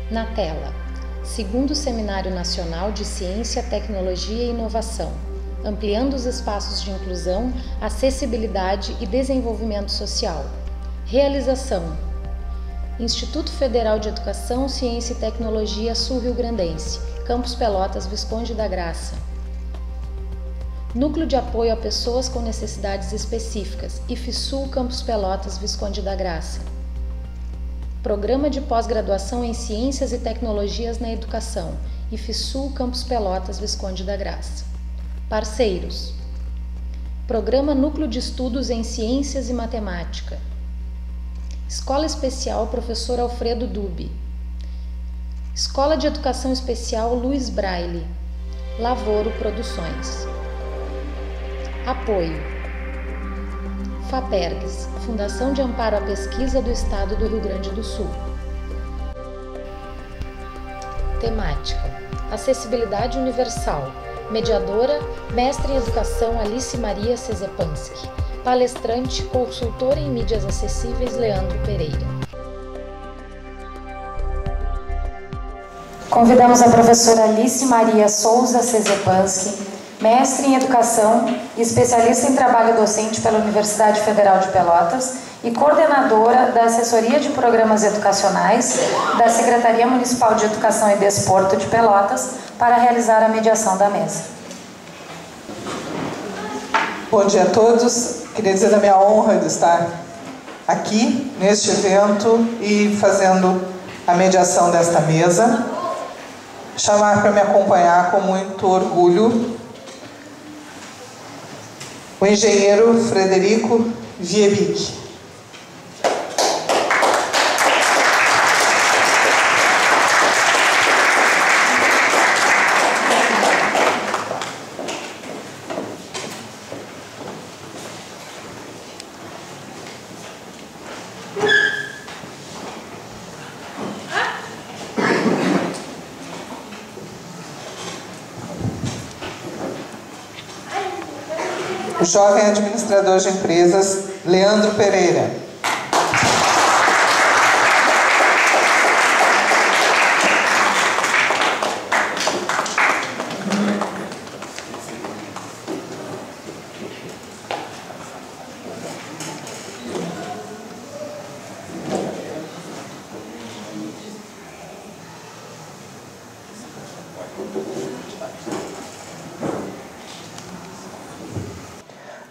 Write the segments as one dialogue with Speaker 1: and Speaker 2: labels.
Speaker 1: Na tela, segundo Seminário Nacional de Ciência, Tecnologia e Inovação, ampliando os espaços de inclusão, acessibilidade e desenvolvimento social. Realização: Instituto Federal de Educação, Ciência e Tecnologia Sul-Rio-Grandense, Campus Pelotas, Visconde da Graça. Núcleo de Apoio a Pessoas com Necessidades Específicas, IFSU, Campus Pelotas, Visconde da Graça. Programa de Pós-Graduação em Ciências e Tecnologias na Educação, IFSU, Campus Pelotas, Visconde da Graça. Parceiros: Programa Núcleo de Estudos em Ciências e Matemática. Escola Especial Professor Alfredo Dubi. Escola de Educação Especial Luiz Braille. Lavoro Produções. Apoio: FAPERGS, Fundação de Amparo à Pesquisa do Estado do Rio Grande do Sul. Temática: Acessibilidade Universal. Mediadora, mestre em Educação Alice Maria Cezepanski. Palestrante, consultora em mídias acessíveis Leandro Pereira. Convidamos a professora Alice Maria Souza Cezepanski, mestre em Educação e especialista em trabalho docente pela Universidade Federal de Pelotas e coordenadora da Assessoria de Programas Educacionais da Secretaria Municipal de Educação e Desporto de Pelotas, para realizar a mediação da mesa.
Speaker 2: Bom dia a todos. Queria dizer da minha honra de estar aqui neste evento e fazendo a mediação desta mesa. Chamar para me acompanhar com muito orgulho o engenheiro Frederico Viebic. O jovem administrador de empresas, Leandro Pereira.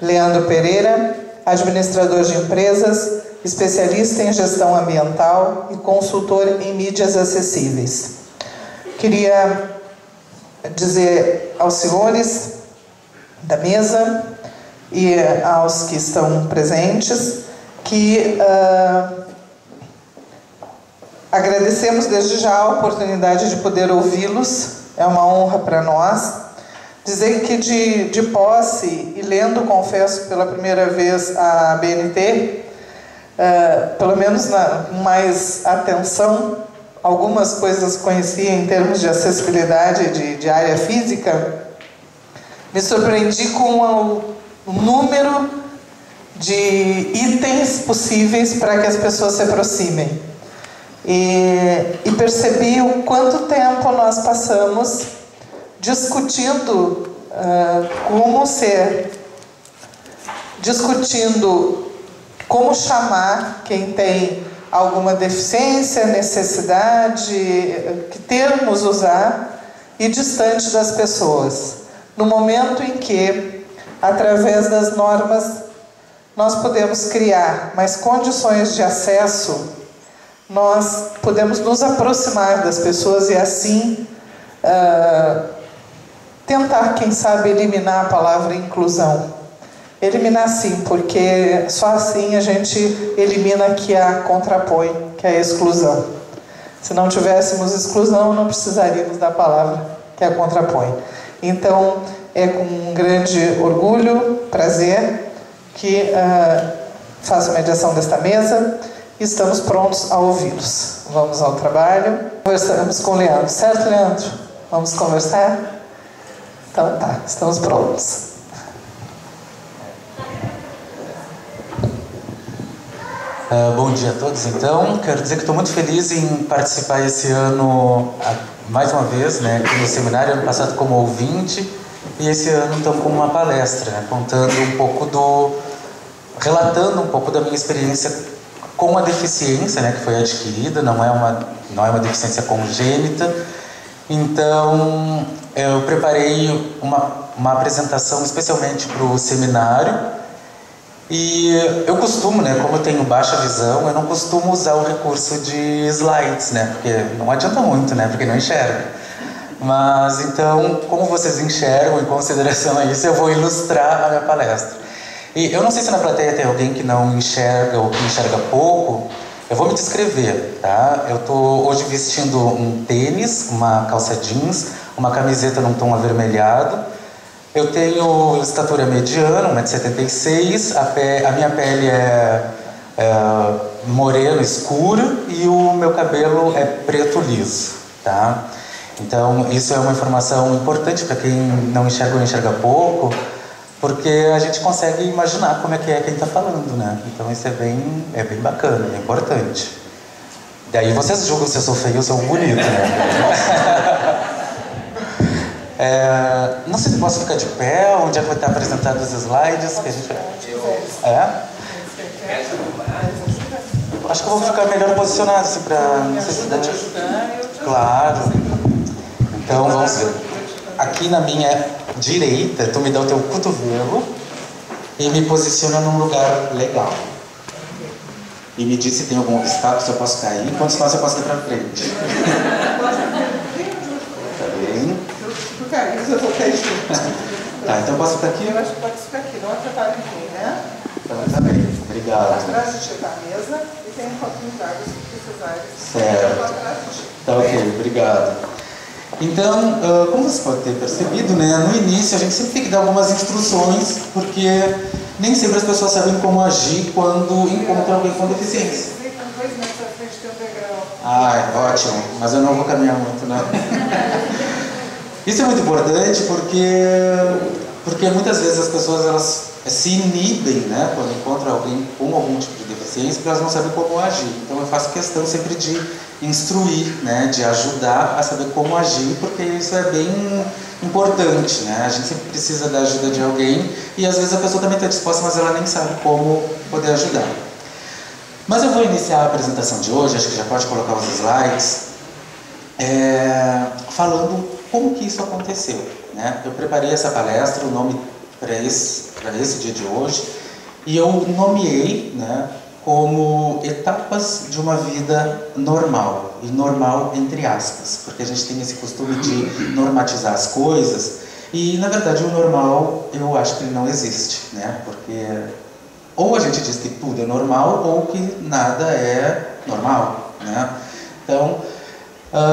Speaker 2: Leandro Pereira, administrador de empresas, especialista em gestão ambiental e consultor em mídias acessíveis. Queria dizer aos senhores da mesa e aos que estão presentes que agradecemos desde já a oportunidade de poder ouvi-los, é uma honra para nós. Dizer que de posse e lendo, confesso, pela primeira vez a BNT, pelo menos com mais atenção, algumas coisas conhecia em termos de acessibilidade de área física, me surpreendi com o número de itens possíveis para que as pessoas se aproximem. E percebi o quanto tempo nós passamos discutindo discutindo como chamar quem tem alguma deficiência, necessidade, que termos usar, e distante das pessoas. No momento em que, através das normas, nós podemos criar mais condições de acesso, nós podemos nos aproximar das pessoas e assim tentar, quem sabe, eliminar a palavra inclusão. Eliminar sim, porque só assim a gente elimina que a contrapõe, que é a exclusão. Se não tivéssemos exclusão, não precisaríamos da palavra que a contrapõe. Então, é com um grande orgulho, prazer, que faço a mediação desta mesa e estamos prontos a ouvi-los. Vamos ao trabalho. Conversamos com o Leandro. Certo, Leandro? Vamos conversar? Então tá, estamos prontos.
Speaker 3: Bom dia a todos, então. Quero dizer que estou muito feliz em participar esse ano, mais uma vez, né, aqui no seminário, ano passado como ouvinte, e esse ano então como uma palestra, né, relatando um pouco da minha experiência com a deficiência, né, que foi adquirida, não é uma deficiência congênita. Então, eu preparei uma apresentação especialmente para o seminário. E eu costumo, né, como eu tenho baixa visão, eu não costumo usar o recurso de slides, né, porque não adianta muito, né, porque não enxerga. Mas então, como vocês enxergam, em consideração a isso, eu vou ilustrar a minha palestra. E eu não sei se na plateia tem alguém que não enxerga ou que enxerga pouco. Eu vou me descrever, tá? Eu estou hoje vestindo um tênis, uma calça jeans, uma camiseta num tom avermelhado. Eu tenho estatura mediana, 1,76 m, a minha pele é moreno escuro e o meu cabelo é preto liso, tá? Então, isso é uma informação importante para quem não enxerga ou enxerga pouco, porque a gente consegue imaginar como é quem está falando, né? Então, isso é bem bacana, é importante. Daí vocês julgam se eu sou feio ou se eu sou bonito, né? Não sei se posso ficar de pé, onde é que vai estar apresentado os slides que a gente... Acho que eu vou ficar melhor posicionado assim, para necessidade. Claro. Então vamos ver. Aqui na minha direita, tu me dá o teu cotovelo e me posiciona num lugar legal. E me diz se tem algum obstáculo, se eu posso cair, quanto senão eu posso ir para frente. Tá bem?
Speaker 2: Eu vou cair junto.
Speaker 3: Tá, então eu posso ficar aqui?
Speaker 2: Eu acho que pode ficar aqui, não atrapalha ninguém, né?
Speaker 3: Então tá bem, obrigado.
Speaker 2: Atrás de ti tá a mesa e tem um copinho d'água se precisar.
Speaker 3: Certo. Tá ok, obrigado. Então, como você pode ter percebido, né, no início a gente sempre tem que dar algumas instruções, porque nem sempre as pessoas sabem como agir quando encontram alguém com deficiência. Ah, ótimo, mas eu não vou caminhar muito, né? Isso é muito importante porque muitas vezes as pessoas elas se inibem, né, quando encontram alguém com algum tipo de deficiência, porque elas não sabem como agir. Então eu faço questão sempre de instruir, né, de ajudar a saber como agir, porque isso é bem importante, né? A gente sempre precisa da ajuda de alguém e às vezes a pessoa também está disposta, mas ela nem sabe como poder ajudar. Mas eu vou iniciar a apresentação de hoje, acho que já pode colocar os slides, falando como que isso aconteceu, né? Eu preparei essa palestra, o nome para esse dia de hoje, e eu nomeei, né, como etapas de uma vida normal, e normal entre aspas, porque a gente tem esse costume de normatizar as coisas, e na verdade o normal eu acho que ele não existe, né? Porque ou a gente diz que tudo é normal ou que nada é normal, né? Então,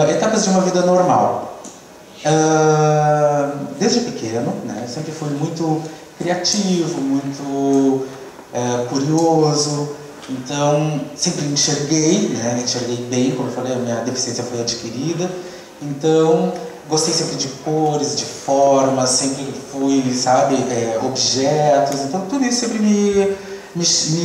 Speaker 3: etapas de uma vida normal. Desde pequeno, né, eu sempre fui muito criativo, muito curioso, então sempre enxerguei bem, como eu falei, a minha deficiência foi adquirida, então gostei sempre de cores, de formas, sempre fui, sabe, objetos, então tudo isso sempre me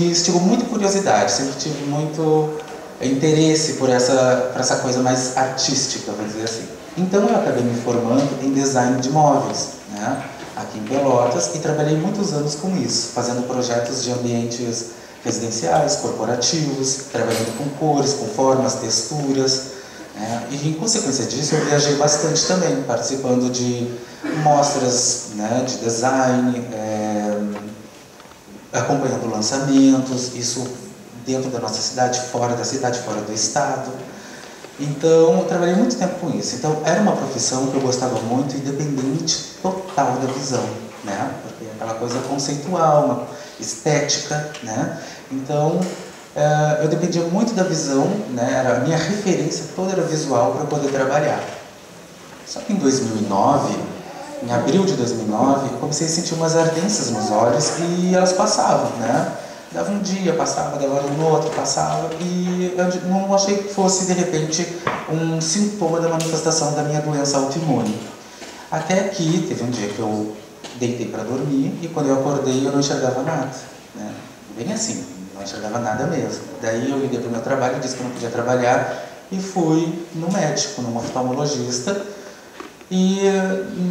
Speaker 3: instigou muito curiosidade, sempre tive muito interesse por essa coisa mais artística, vamos dizer assim. Então eu acabei me formando em design de móveis, né, aqui em Pelotas, e trabalhei muitos anos com isso, fazendo projetos de ambientes residenciais, corporativos, trabalhando com cores, com formas, texturas, né, e em consequência disso eu viajei bastante também, participando de mostras, né, de design, acompanhando lançamentos, isso dentro da nossa cidade, fora da cidade, fora do estado. Então, eu trabalhei muito tempo com isso. Então, era uma profissão que eu gostava muito, independente total da visão, né? Porque é aquela coisa conceitual, uma estética, né? Então, eu dependia muito da visão, né? A minha referência toda era visual para poder trabalhar. Só que em 2009, em abril de 2009, eu comecei a sentir umas ardências nos olhos e elas passavam, né? Dava um dia, passava, dava no outro, passava, e eu não achei que fosse, de repente, um sintoma da manifestação da minha doença autoimune. Até que teve um dia que eu deitei para dormir, e quando eu acordei eu não enxergava nada, né? Bem assim, não enxergava nada mesmo. Daí eu liguei para o meu trabalho, disse que eu não podia trabalhar e fui no médico, num oftalmologista. E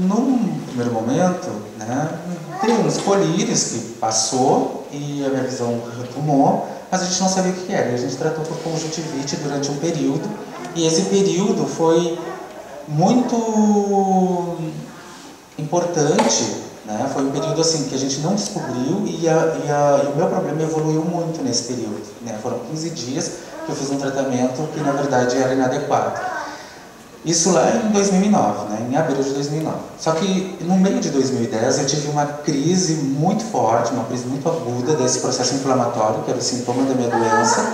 Speaker 3: num primeiro momento, né, teve uns colírios que passou e a minha visão retomou, mas a gente não sabia o que era. E a gente tratou por conjuntivite durante um período, e esse período foi muito importante, né? Foi um período assim que a gente não descobriu e o meu problema evoluiu muito nesse período, né? Foram 15 dias que eu fiz um tratamento que na verdade era inadequado. Isso lá em 2009, né? Em abril de 2009. Só que no meio de 2010 eu tive uma crise muito forte, uma crise muito aguda desse processo inflamatório, que era o sintoma da minha doença.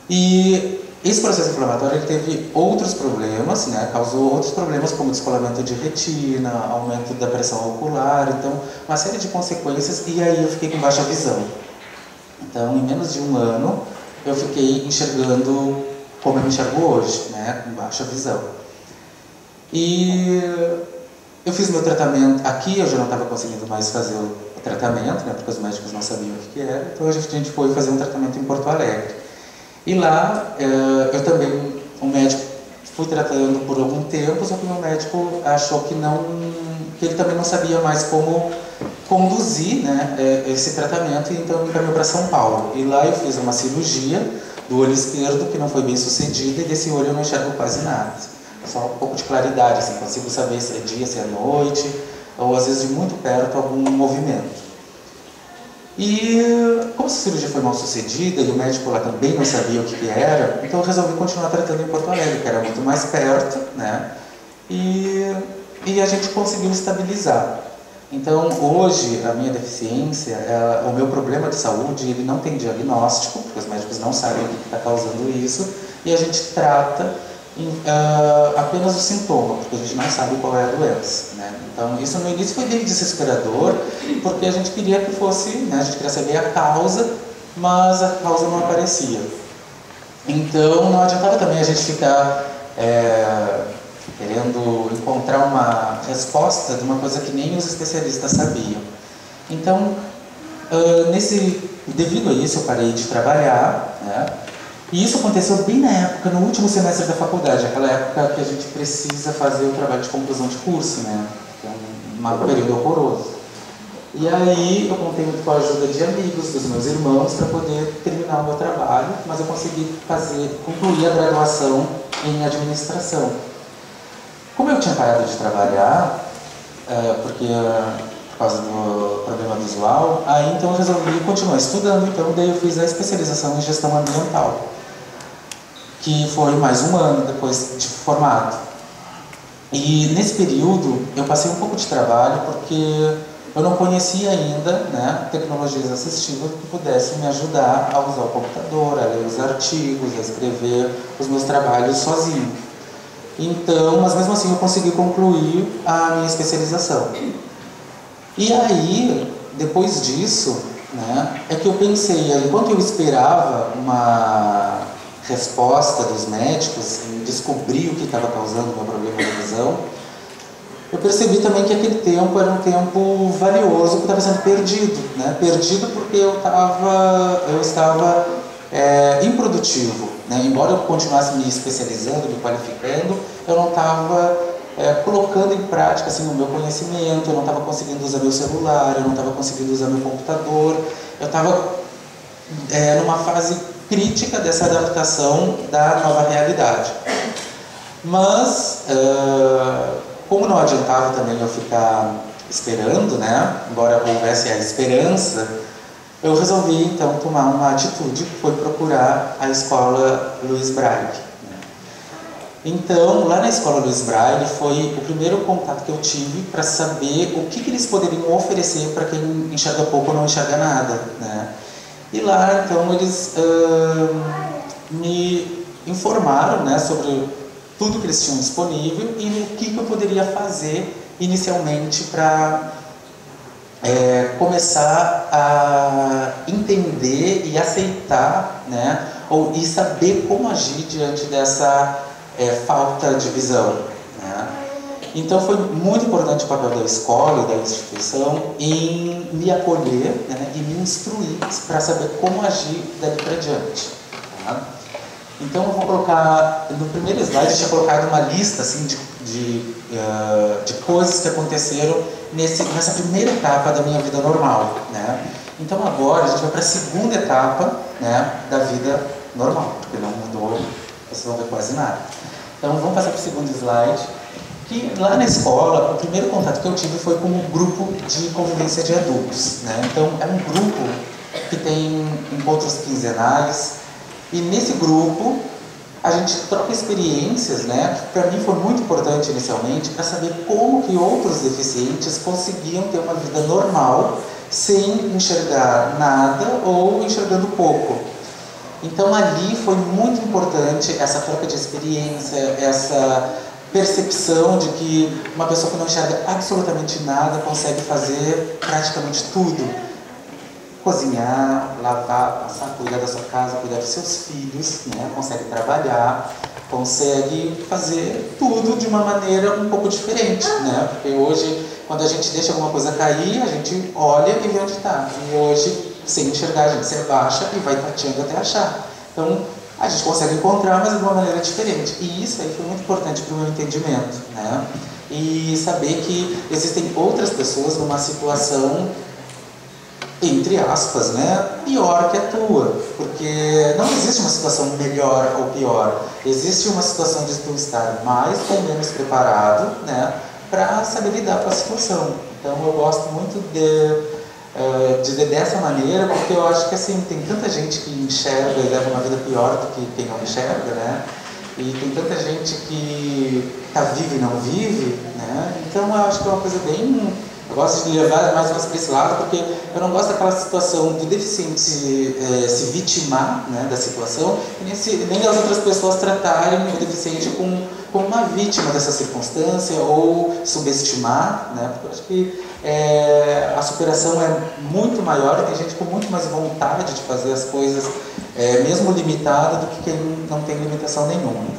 Speaker 3: E esse processo inflamatório ele teve outros problemas, né? Causou outros problemas como descolamento de retina, aumento da pressão ocular, então uma série de consequências, e aí eu fiquei com baixa visão. Então em menos de um ano eu fiquei enxergando como eu enxergo hoje, né, com baixa visão. E eu fiz meu tratamento, aqui eu já não estava conseguindo mais fazer o tratamento, né, porque os médicos não sabiam o que era, então a gente foi fazer um tratamento em Porto Alegre. E lá, eu também, o médico, fui tratando por algum tempo, só que o meu médico achou que ele também não sabia mais como conduzir, né, esse tratamento, e então me encaminhou para São Paulo. E lá eu fiz uma cirurgia do olho esquerdo, que não foi bem sucedida, e desse olho eu não enxergo quase nada. Só um pouco de claridade, assim, consigo saber se é dia, se é noite, ou às vezes de muito perto algum movimento. E como essa cirurgia foi mal sucedida, e o médico lá também não sabia o que era, então eu resolvi continuar tratando em Porto Alegre, que era muito mais perto, né? E a gente conseguiu estabilizar. Então, hoje, a minha deficiência, o meu problema de saúde, ele não tem diagnóstico, porque os médicos não sabem o que está causando isso, e a gente trata apenas o sintoma, porque a gente não sabe qual é a doença, né? Então, isso no início foi bem desesperador, porque a gente queria que fosse, né, a gente queria saber a causa, mas a causa não aparecia. Então, não adiantava também a gente ficar querendo encontrar uma resposta de uma coisa que nem os especialistas sabiam. Então, devido a isso, eu parei de trabalhar, né? E isso aconteceu bem na época, no último semestre da faculdade, aquela época que a gente precisa fazer o trabalho de conclusão de curso, né? Que é um período horroroso. E aí eu contei muito com a ajuda de amigos, dos meus irmãos, para poder terminar o meu trabalho, mas eu consegui concluir a graduação em administração. Como eu tinha parado de trabalhar, por causa do problema visual, aí então eu resolvi continuar estudando, então daí eu fiz a especialização em gestão ambiental, que foi mais um ano depois de formado. E nesse período eu passei um pouco de trabalho porque eu não conhecia ainda, né, tecnologias assistivas que pudessem me ajudar a usar o computador, a ler os artigos, a escrever os meus trabalhos sozinho. Então, mas mesmo assim eu consegui concluir a minha especialização. E aí, depois disso, né, é que eu pensei, enquanto eu esperava uma resposta dos médicos em descobrir o que estava causando o meu problema de visão, eu percebi também que aquele tempo era um tempo valioso que estava sendo perdido, né? Perdido porque eu estava improdutivo, né? Embora eu continuasse me especializando, me qualificando, eu não estava colocando em prática assim, o meu conhecimento, eu não estava conseguindo usar meu celular, eu não estava conseguindo usar meu computador, eu estava numa fase crítica dessa adaptação da nova realidade. Mas, como não adiantava também eu ficar esperando, né? Embora houvesse a esperança, eu resolvi então tomar uma atitude, que foi procurar a escola Luiz Braille. Então, lá na escola Luiz Braille foi o primeiro contato que eu tive para saber o que eles poderiam oferecer para quem enxerga pouco ou não enxerga nada, né? E lá, então, eles me informaram, né, sobre tudo que eles tinham disponível e o que eu poderia fazer inicialmente para começar a entender e aceitar, né, e saber como agir diante dessa falta de visão, né? Então foi muito importante o papel da escola e da instituição em me acolher, né, e me instruir para saber como agir dali para diante. Tá? Então eu vou colocar, no primeiro slide eu tinha colocado uma lista assim, de coisas que aconteceram nessa primeira etapa da minha vida normal. Né? Então agora a gente vai para a segunda etapa, né, da vida normal, porque não mudou, vocês vão ver quase nada. Então vamos passar para o segundo slide. Que lá na escola, o primeiro contato que eu tive foi com um grupo de convivência de adultos. Né? Então é um grupo que tem encontros quinzenais, e nesse grupo a gente troca experiências, né, que para mim foi muito importante inicialmente, para saber como que outros deficientes conseguiam ter uma vida normal sem enxergar nada ou enxergando pouco. Então ali foi muito importante essa troca de experiência, essa percepção de que uma pessoa que não enxerga absolutamente nada consegue fazer praticamente tudo. Cozinhar, lavar, passar, cuidar da sua casa, cuidar dos seus filhos, né? Consegue trabalhar, consegue fazer tudo de uma maneira um pouco diferente, né? Porque hoje, quando a gente deixa alguma coisa cair, a gente olha e vê onde está. E hoje, sem enxergar, a gente se abaixa e vai tateando até achar. Então, a gente consegue encontrar, mas de uma maneira diferente. E isso aí foi muito importante para o meu entendimento, né? E saber que existem outras pessoas numa situação, entre aspas, né, pior que a tua, porque não existe uma situação melhor ou pior, existe uma situação de tu estar mais ou menos preparado, né, para saber lidar com a situação. Então eu gosto muito dessa maneira, porque eu acho que assim, tem tanta gente que enxerga e leva uma vida pior do que quem não enxerga, né, e tem tanta gente que está viva e não vive, né, então eu acho que é uma coisa bem... Eu gosto de levar mais para esse lado, porque eu não gosto daquela situação do deficiente se vitimar, né, da situação, e nem das outras pessoas tratarem o deficiente como uma vítima dessa circunstância ou subestimar, né, porque eu acho que a superação é muito maior e tem gente com muito mais vontade de fazer as coisas, mesmo limitada, do que quem não tem limitação nenhuma.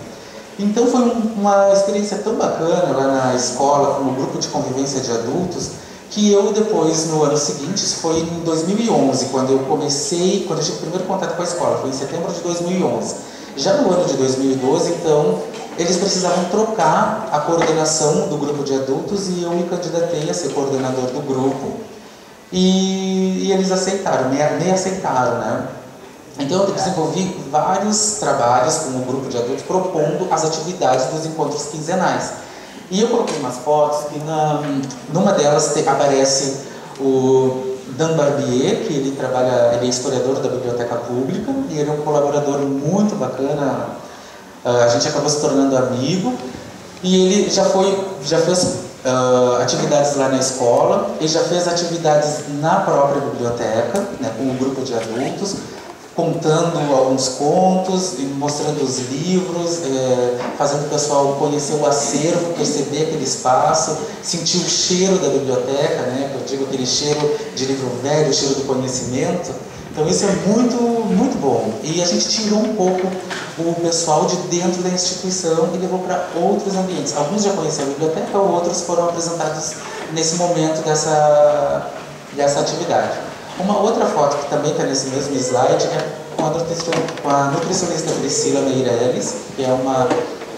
Speaker 3: Então foi uma experiência tão bacana lá na escola, com o grupo de convivência de adultos, que eu depois, no ano seguinte, isso foi em 2011, quando eu tive o primeiro contato com a escola, foi em setembro de 2011. Já no ano de 2012, então, eles precisavam trocar a coordenação do grupo de adultos e eu me candidatei a ser coordenador do grupo. E eles aceitaram, me aceitaram, né? Então eu desenvolvi vários trabalhos com o grupo de adultos propondo as atividades dos encontros quinzenais. E eu coloquei umas fotos que numa delas aparece o Dan Barbier, que ele é historiador da Biblioteca Pública, e ele é um colaborador muito bacana, a gente acabou se tornando amigo, e ele já fez atividades lá na escola, ele já fez atividades na própria biblioteca, né, com o grupo de adultos, contando alguns contos, mostrando os livros, fazendo o pessoal conhecer o acervo, perceber aquele espaço, sentir o cheiro da biblioteca, né? Eu digo aquele cheiro de livro velho, o cheiro do conhecimento. Então isso é muito, muito bom. E a gente tirou um pouco o pessoal de dentro da instituição e levou para outros ambientes. Alguns já conheciam a biblioteca, outros foram apresentados nesse momento dessa atividade. Uma outra foto que também está nesse mesmo slide é com a nutricionista Priscila Meirelles, que é uma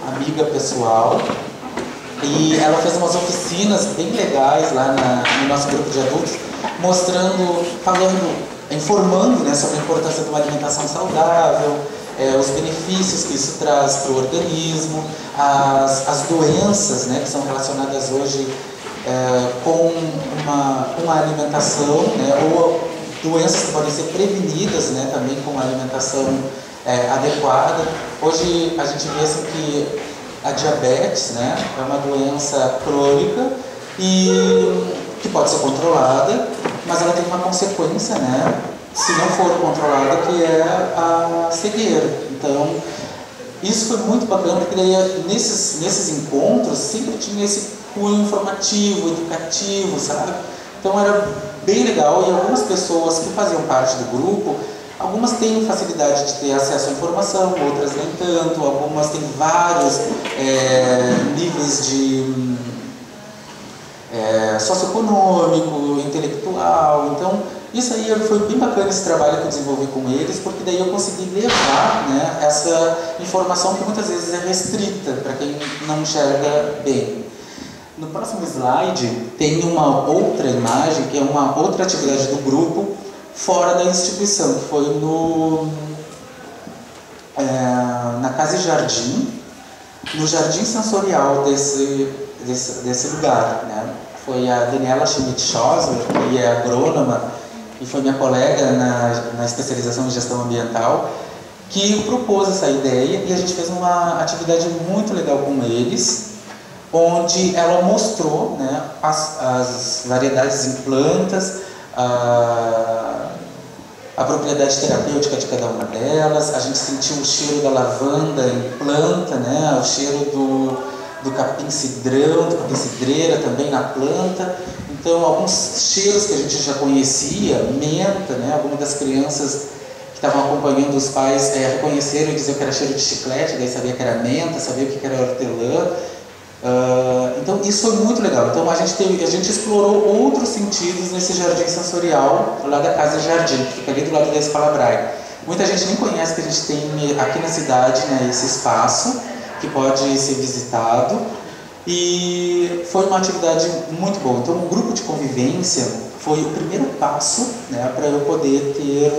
Speaker 3: amiga pessoal, e ela fez umas oficinas bem legais lá no nosso grupo de adultos, informando, né, sobre a importância de uma alimentação saudável, os benefícios que isso traz para o organismo, as doenças, né, que são relacionadas hoje com a alimentação, né, ou doenças que podem ser prevenidas, né, também com uma alimentação adequada. Hoje a gente vê assim, que a diabetes, né, é uma doença crônica e que pode ser controlada, mas ela tem uma consequência, né, se não for controlada, que é a cegueira. Então, isso foi muito bacana, porque daí, nesses encontros sempre tinha esse cunho informativo, educativo, sabe? Então era bem legal, e algumas pessoas que faziam parte do grupo, algumas têm facilidade de ter acesso à informação, outras nem tanto, algumas têm vários níveis socioeconômico, intelectual. Então, isso aí foi bem bacana, esse trabalho que eu desenvolvi com eles, porque daí eu consegui levar, né, essa informação que muitas vezes é restrita para quem não enxerga bem. No próximo slide tem uma outra imagem, que é uma outra atividade do grupo fora da instituição, que foi na Casa e Jardim, no jardim sensorial desse lugar, né? Foi a Daniela Schmidt-Schosler, que é agrônoma e foi minha colega na especialização em gestão ambiental, que propôs essa ideia, e a gente fez uma atividade muito legal com eles, onde ela mostrou, né, as variedades em plantas, a propriedade terapêutica de cada uma delas. A gente sentiu o cheiro da lavanda em planta, né, o cheiro do capim-cidrão, do capim-cidreira também na planta. Então, alguns cheiros que a gente já conhecia, menta, né, algumas das crianças que estavam acompanhando os pais reconheceram e diziam que era cheiro de chiclete, daí sabia que era menta, sabia o que era hortelã. Então isso foi muito legal. Então a gente explorou outros sentidos nesse jardim sensorial lá da Casa e Jardim, que fica ali do lado da Escola Braille. Muita gente nem conhece que a gente tem aqui na cidade, né, esse espaço que pode ser visitado, e foi uma atividade muito boa. Então o grupo de convivência foi o primeiro passo, né, para eu poder ter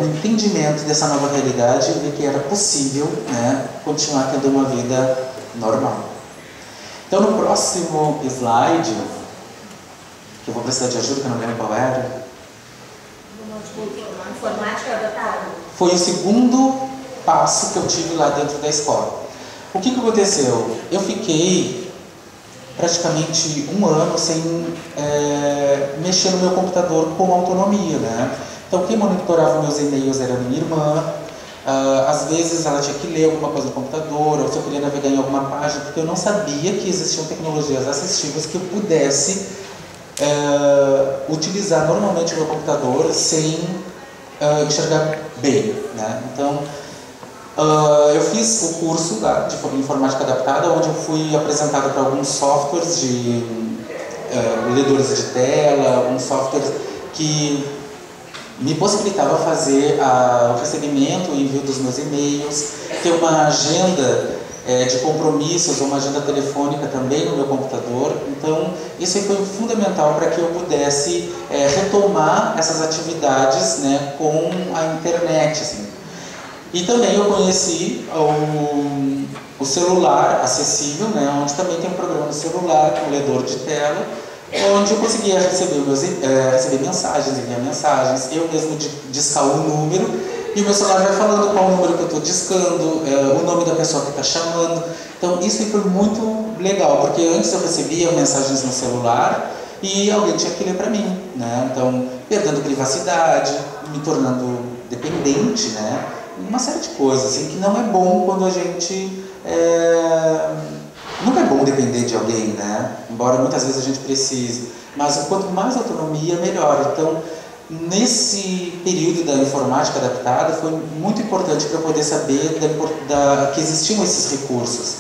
Speaker 3: um entendimento dessa nova realidade e ver que era possível, né, continuar tendo uma vida normal. Então, no próximo slide, que eu vou precisar de ajuda, que eu não lembro qual era.
Speaker 4: Informática adaptada.
Speaker 3: Foi o segundo passo que eu tive lá dentro da escola. O que aconteceu? Eu fiquei praticamente um ano sem mexer no meu computador com autonomia, né? Então, quem monitorava meus e-mails era minha irmã. Às vezes ela tinha que ler alguma coisa no computador, ou se eu queria navegar em alguma página, porque eu não sabia que existiam tecnologias assistivas que eu pudesse utilizar normalmente o meu computador sem enxergar bem, né? Então, eu fiz o curso lá de informática adaptada, onde eu fui apresentado para alguns softwares de ledores de tela, alguns softwares que me possibilitava fazer o recebimento e envio dos meus e-mails, ter uma agenda de compromissos ou uma agenda telefônica também no meu computador. Então, isso aí foi fundamental para que eu pudesse retomar essas atividades, né, com a internet, assim. E também eu conheci o celular acessível, né, onde também tem um programa no celular, com ledor de tela, onde eu conseguia receber mensagens, enviar mensagens, eu mesmo discar o número, e o meu celular vai falando qual o número que eu estou discando, o nome da pessoa que está chamando. Então isso foi muito legal, porque antes eu recebia mensagens no celular e alguém tinha que ler para mim, né? Então, perdendo privacidade, me tornando dependente, né? Uma série de coisas assim, que não é bom quando a gente... Nunca é bom depender de alguém, né? Embora muitas vezes a gente precise. Mas quanto mais autonomia, melhor. Então, nesse período da informática adaptada, foi muito importante para eu poder saber que existiam esses recursos.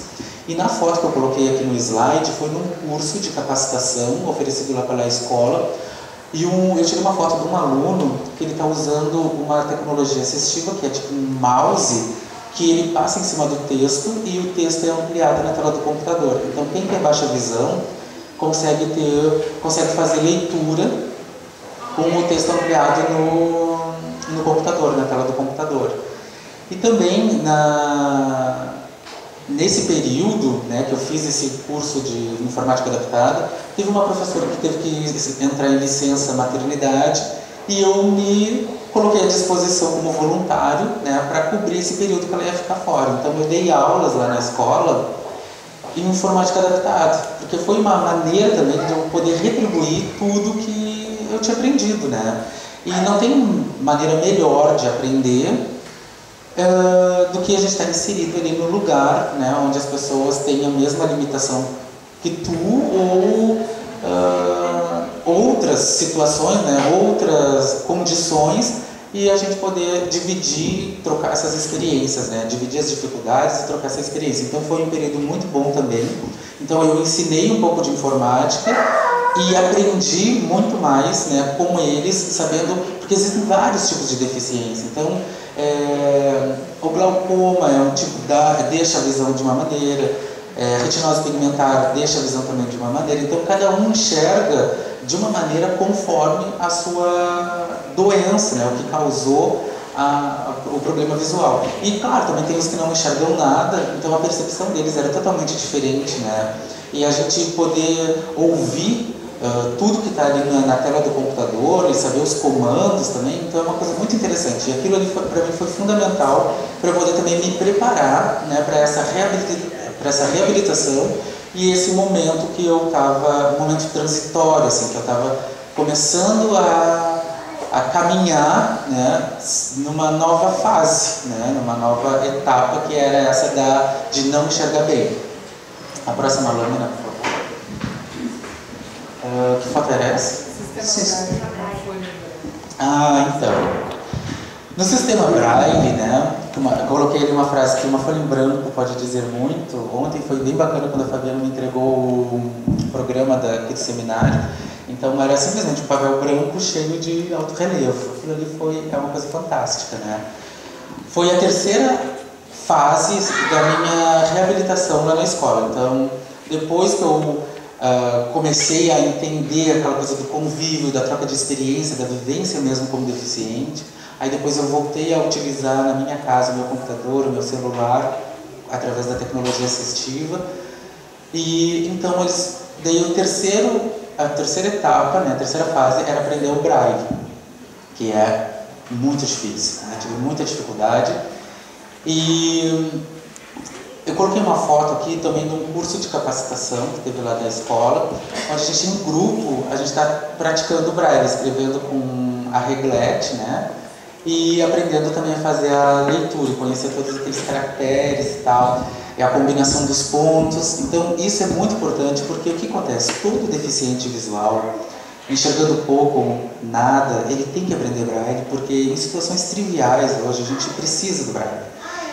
Speaker 3: E na foto que eu coloquei aqui no slide, foi num curso de capacitação oferecido lá pela escola. E eu tirei uma foto de um aluno que ele está usando uma tecnologia assistiva, que é tipo um mouse, que ele passa em cima do texto e o texto é ampliado na tela do computador. Então, quem tem baixa visão consegue fazer leitura com o texto ampliado no computador, na tela do computador. E também, nesse período, né, que eu fiz esse curso de informática adaptada, teve uma professora que teve que entrar em licença maternidade e eu me coloquei à disposição como voluntário, né, para cobrir esse período que ela ia ficar fora. Então eu dei aulas lá na escola em informática adaptada, porque foi uma maneira também de eu poder retribuir tudo que eu tinha aprendido, né? E não tem maneira melhor de aprender do que a gente estar inserido ali no lugar, né, onde as pessoas têm a mesma limitação que tu, ou outras situações, né, outras condições e a gente poder dividir, trocar essas experiências, né? Dividir as dificuldades e trocar essa experiência. Então foi um período muito bom também. Então eu ensinei um pouco de informática e aprendi muito mais, né, com eles, sabendo, porque existem vários tipos de deficiência. Então o glaucoma é um tipo, deixa a visão de uma maneira, retinose pigmentar deixa a visão também de uma maneira. Então cada um enxerga de uma maneira conforme a sua doença, né, o que causou o problema visual. E claro, também tem os que não enxergam nada, então a percepção deles era totalmente diferente, né? E a gente poder ouvir tudo que está ali na tela do computador e saber os comandos também, então é uma coisa muito interessante. E aquilo ali para mim foi fundamental para eu poder também me preparar, né, para essa reabilitação e esse momento que eu estava, um momento transitório, assim, que eu estava começando a caminhar, né, numa nova fase, né, numa nova etapa, que era essa de não enxergar bem. A próxima lâmina, por favor. Que foto era essa? Então. No sistema Braille, né, eu coloquei ali uma frase que uma folha em branco pode dizer muito. Ontem foi bem bacana quando a Fabiana me entregou o programa daquele seminário. Então era simplesmente um papel branco cheio de alto relevo. Aquilo ali é uma coisa fantástica, né? Foi a terceira fase da minha reabilitação lá na escola. Então, depois que eu comecei a entender aquela coisa do convívio, da troca de experiência, da vivência mesmo como deficiente, aí depois eu voltei a utilizar na minha casa o meu computador, o meu celular, através da tecnologia assistiva. E então daí a terceira etapa, né, a terceira fase era aprender o Braille, que é muito difícil, né? Tive muita dificuldade. E eu coloquei uma foto aqui também de um curso de capacitação que teve lá da escola, onde a gente, em grupo, a gente está praticando o Braille, escrevendo com a reglete, né? E aprendendo também a fazer a leitura, conhecer todos aqueles caracteres e tal, e a combinação dos pontos. Então isso é muito importante, porque o que acontece? Todo deficiente visual, enxergando pouco ou nada, ele tem que aprender Braille, porque em situações triviais hoje a gente precisa do Braille.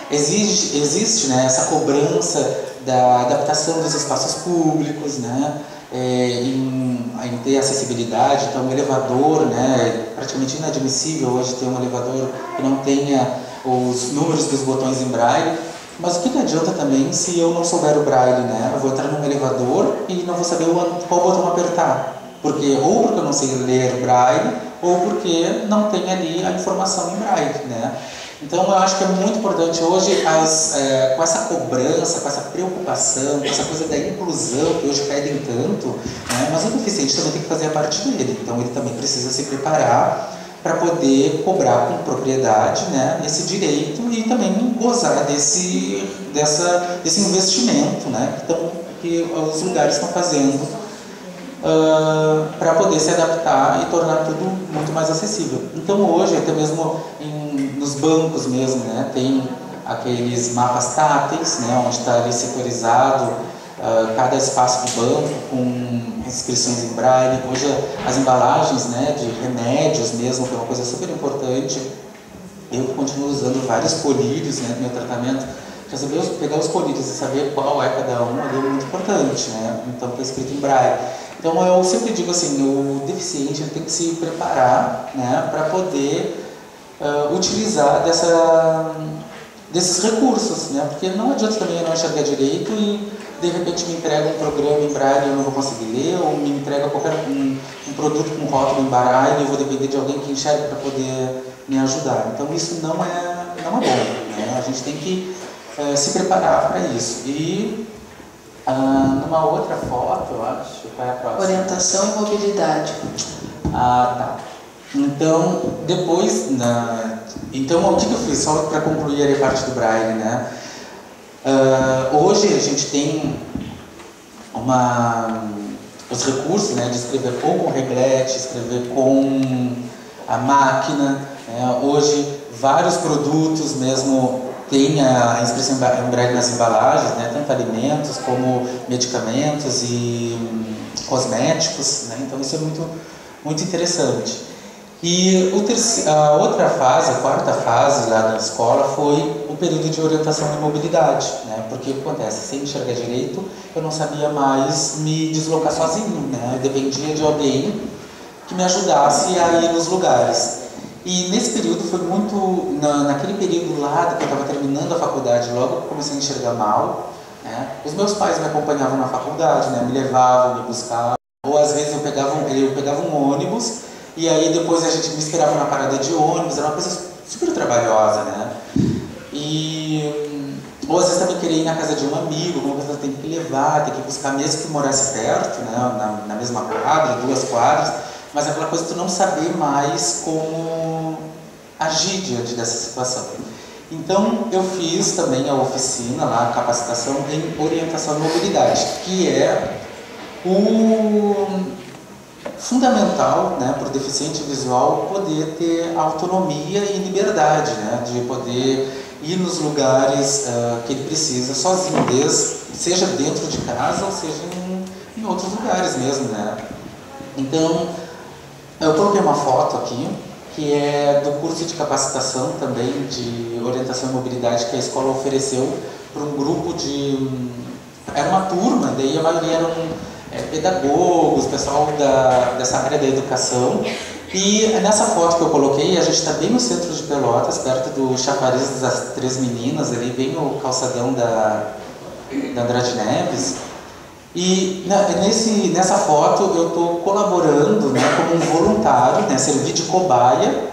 Speaker 3: Existe, né, essa cobrança da adaptação dos espaços públicos, né, em ter acessibilidade. Então o elevador, né, é praticamente inadmissível hoje ter um elevador que não tenha os números dos botões em Braille. Mas o que adianta também se eu não souber o Braille, né? Eu vou entrar num elevador e não vou saber qual botão apertar. Ou porque eu não sei ler Braille, ou porque não tem ali a informação em Braille, né? Então eu acho que é muito importante hoje, com essa cobrança, com essa preocupação, com essa coisa da inclusão que hoje pedem tanto, né? Mas o deficiente também tem que fazer a parte dele, então ele também precisa se preparar para poder cobrar com propriedade, né, esse direito e também gozar desse investimento, né, que os lugares estão fazendo para poder se adaptar e tornar tudo muito mais acessível. Então hoje, até mesmo nos bancos mesmo, né, tem aqueles mapas táteis, né, onde está ali setorizado cada espaço do banco com inscrições em Braille. Hoje as embalagens, né, de remédios mesmo, que é uma coisa super importante. Eu continuo usando vários colírios, né, no meu tratamento. Já saber pegar os colírios e saber qual é cada um é muito importante, né? Então está escrito em Braille. Então eu sempre digo assim, o deficiente tem que se preparar, né, para poder utilizar desses recursos, né? Porque não adianta também eu não enxergar direito e de repente me entrega um programa em Braille e eu não vou conseguir ler, ou me entrega um produto com rótulo em Braille e eu vou depender de alguém que enxergue para poder me ajudar. Então isso não é bom, né? A gente tem que se preparar para isso. E numa outra foto, eu acho, qual é a próxima?
Speaker 4: Orientação e mobilidade.
Speaker 3: Tá. Então, depois, então o que eu fiz? Só para concluir ali a parte do Braille, né? Hoje a gente tem os recursos, né, de escrever ou com reglete, escrever com a máquina, né? Hoje vários produtos mesmo têm a inscrição em Braille nas embalagens, né? Tanto alimentos como medicamentos e cosméticos, né? Então isso é muito, muito interessante. E a outra fase, a quarta fase lá da escola foi o período de orientação e mobilidade, né? Porque o que acontece? Sem enxergar direito, eu não sabia mais me deslocar sozinho, né? Eu dependia de alguém que me ajudasse a ir nos lugares. E nesse período foi muito, naquele período lá que eu estava terminando a faculdade, logo que eu comecei a enxergar mal, né? Os meus pais me acompanhavam na faculdade, né? Me levavam, me buscavam, ou às vezes eu pegava um ônibus. E aí depois a gente me esperava na parada de ônibus, era uma coisa super trabalhosa, né? Ou às vezes também queria ir na casa de um amigo, uma coisa tem que levar, tem que buscar, mesmo que morasse perto, né? na mesma quadra, 2 quadras, mas aquela coisa de tu não saber mais como agir diante dessa situação. Então eu fiz também a oficina lá, a capacitação em orientação e mobilidade, que é o fundamental, né, para o deficiente visual poder ter autonomia e liberdade, né, de poder ir nos lugares que ele precisa sozinho, seja dentro de casa ou seja em outros lugares mesmo, né. Então, eu coloquei uma foto aqui, que é do curso de capacitação também de orientação e mobilidade que a escola ofereceu para um grupo era uma turma, daí a maioria eram pedagogos, pessoal dessa área da educação. E nessa foto que eu coloquei, a gente está bem no centro de Pelotas, perto do Chafariz das Três Meninas, ali bem no calçadão da Andrade Neves. E nessa foto eu estou colaborando, né, como um voluntário, né, servir de cobaia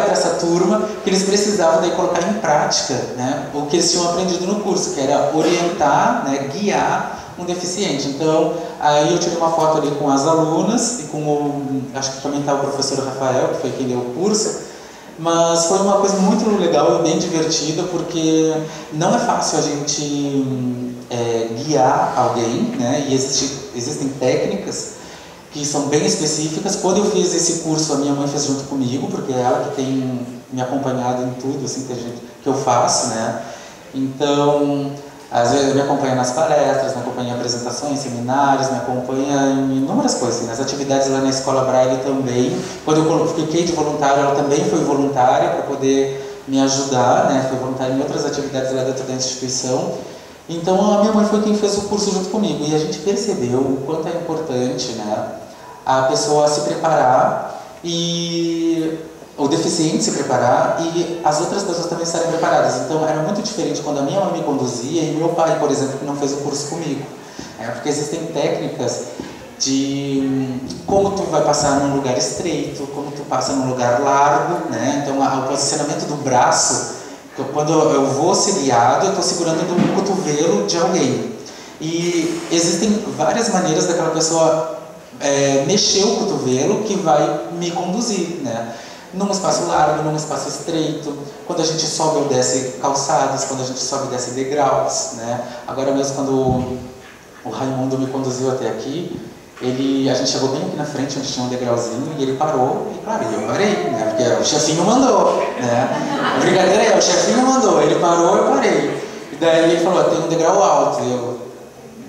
Speaker 3: para essa turma, que eles precisavam daí colocar em prática, né, o que eles tinham aprendido no curso, que era orientar, né, guiar um deficiente. Então, aí eu tirei uma foto ali com as alunas e com acho que também está o professor Rafael, que foi quem deu o curso, mas foi uma coisa muito legal e bem divertida, porque não é fácil a gente guiar alguém, né? E existem técnicas que são bem específicas. Quando eu fiz esse curso, a minha mãe fez junto comigo, porque é ela que tem me acompanhado em tudo assim, que eu faço, né? Então, às vezes me acompanha nas palestras, me acompanha em apresentações, seminários, me acompanha em inúmeras coisas. Nas atividades lá na Escola Braille também. Quando eu fiquei de voluntário, ela também foi voluntária para poder me ajudar, né? Foi voluntária em outras atividades lá dentro da instituição. Então a minha mãe foi quem fez o curso junto comigo. E a gente percebeu o quanto é importante, né, a pessoa se preparar e o deficiente se preparar e as outras pessoas também estarem preparadas. Então era muito diferente quando a minha mãe me conduzia e meu pai, por exemplo, que não fez o curso comigo. Porque existem técnicas de como tu vai passar num lugar estreito, como tu passa num lugar largo, né? Então o posicionamento do braço, quando eu vou ser guiado, eu estou segurando no cotovelo de alguém. E existem várias maneiras daquela pessoa mexer o cotovelo que vai me conduzir, né? Num espaço largo, num espaço estreito, quando a gente sobe ou desce calçadas, quando a gente sobe e desce degraus, né? Agora mesmo quando o Raimundo me conduziu até aqui, a gente chegou bem aqui na frente, onde tinha um degrauzinho, e ele parou, e claro, eu parei, né? Porque o chefinho mandou, né? A brincadeira é, o chefinho mandou, ele parou, eu parei. E daí ele falou, tem um degrau alto, e eu,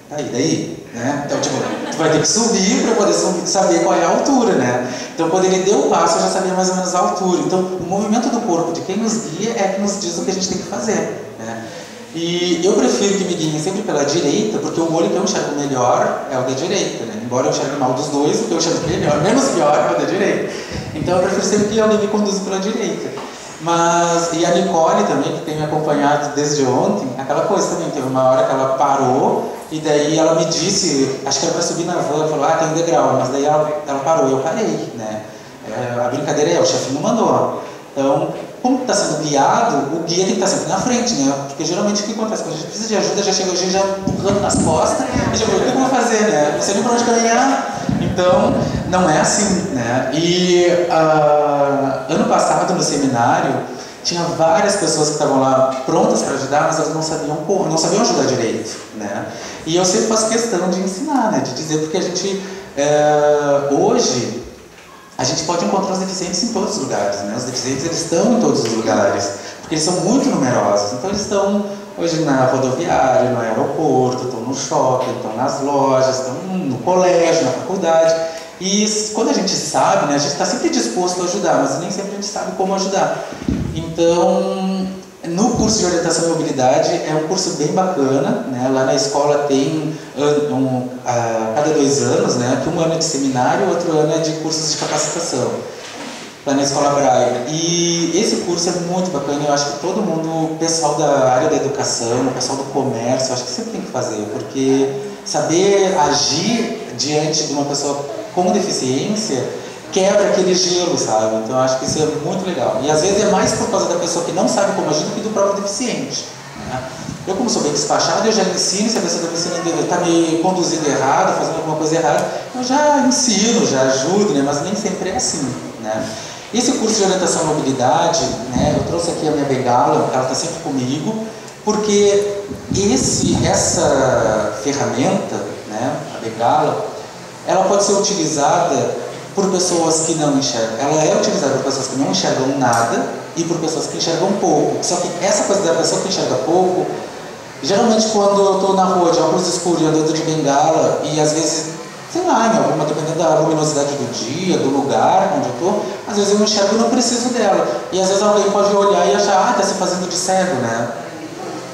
Speaker 3: daí? Né? Então, tipo, tu vai ter que subir para poder saber qual é a altura, né? Então, quando ele deu o passo, eu já sabia mais ou menos a altura. Então, o movimento do corpo de quem nos guia é que nos diz o que a gente tem que fazer, né? E eu prefiro que me guiem sempre pela direita, porque o olho que eu enxergo melhor é o da direita, né? Embora eu enxergue mal dos dois, o que eu enxergo melhor, menos pior é o da direita. Então, eu prefiro sempre que alguém me conduza pela direita. E a Nicole também, que tem me acompanhado desde ontem, aquela coisa também, teve uma hora que ela parou e daí ela me disse, acho que era para subir na van, falou, tem um degrau, mas daí ela parou e eu parei, né? A brincadeira é, o chefinho mandou. Então, como está sendo guiado, o guia tem que estar sempre na frente, né? Porque geralmente o que acontece? Quando a gente precisa de ajuda, já chega a gente já empurrando nas costas e já falou, o que eu vou fazer, né? Não sei nem para onde caminhar. Então, não é assim, né? E ano passado, no seminário, tinha várias pessoas que estavam lá prontas para ajudar, mas elas não sabiam ajudar direito, né? E eu sempre faço questão de ensinar, né? De dizer, porque a gente, hoje, a gente pode encontrar os deficientes em todos os lugares, né? Os deficientes, eles estão em todos os lugares, porque eles são muito numerosos. Então, eles estão hoje na rodoviária, no aeroporto, estão no shopping, estão nas lojas, estão no colégio, na faculdade. E quando a gente sabe, né, a gente está sempre disposto a ajudar, mas nem sempre a gente sabe como ajudar. Então, no curso de orientação e mobilidade é um curso bem bacana, né? Lá na escola tem cada 2 anos, né? Que um ano é de seminário, outro ano é de cursos de capacitação, lá na Escola Braille. E esse curso é muito bacana, eu acho que todo mundo, o pessoal da área da educação, o pessoal do comércio, eu acho que sempre tem que fazer, porque saber agir diante de uma pessoa com deficiência quebra aquele gelo, sabe? Então eu acho que isso é muito legal. E às vezes é mais por causa da pessoa que não sabe como agir do que do próprio deficiente, né? Eu, como sou bem despachado, eu já ensino, se a pessoa está me conduzindo errado, fazendo alguma coisa errada, eu já ensino, já ajudo, né? Mas nem sempre é assim, né? Esse curso de orientação à mobilidade, né? Eu trouxe aqui a minha bengala, ela está sempre comigo, porque essa ferramenta, né? A bengala, ela pode ser utilizada por pessoas que não enxergam. Ela é utilizada por pessoas que não enxergam nada e por pessoas que enxergam pouco. Só que essa coisa da pessoa que enxerga pouco, geralmente quando eu estou na rua de óculos escuros e andando de bengala, e às vezes, sei lá, dependendo da luminosidade do dia, do lugar onde eu estou, às vezes eu enxergo e não preciso dela. E às vezes alguém pode olhar e achar, está se fazendo de cego, né?